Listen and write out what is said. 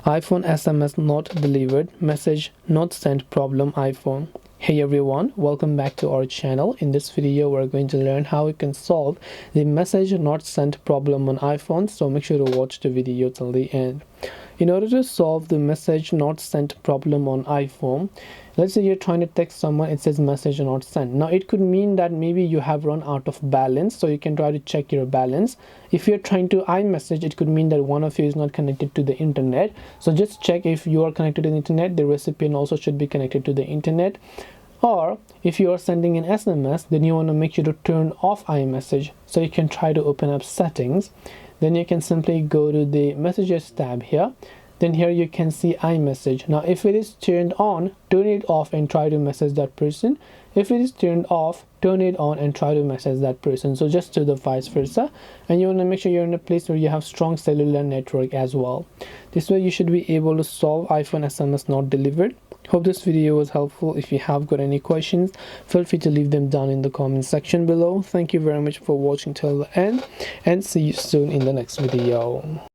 iPhone SMS not delivered, message not sent problem iPhone. Hey everyone, welcome back to our channel. In this video we're going to learn how we can solve the message not sent problem on iPhone, so make sure to watch the video till the end. In order to solve the message not sent problem on iPhone, let's say you're trying to text someone, it says message not sent. Now it could mean that maybe you have run out of balance, so you can try to check your balance. If you're trying to iMessage, it could mean that one of you is not connected to the internet, so just check if you are connected to the internet. The recipient also should be connected to the internet. Or if you are sending an SMS, then you want to make sure to turn off iMessage, so you can try to open up settings. Then you can simply go to the messages tab here. Then here you can see iMessage. Now if it is turned on, turn it off and try to message that person. If it is turned off, turn it on and try to message that person. So just do the vice versa, and you want to make sure you're in a place where you have strong cellular network as well. This way you should be able to solve iPhone SMS not delivered. Hope this video was helpful. If you have got any questions, feel free to leave them down in the comment section below. Thank you very much for watching till the end, and see you soon in the next video.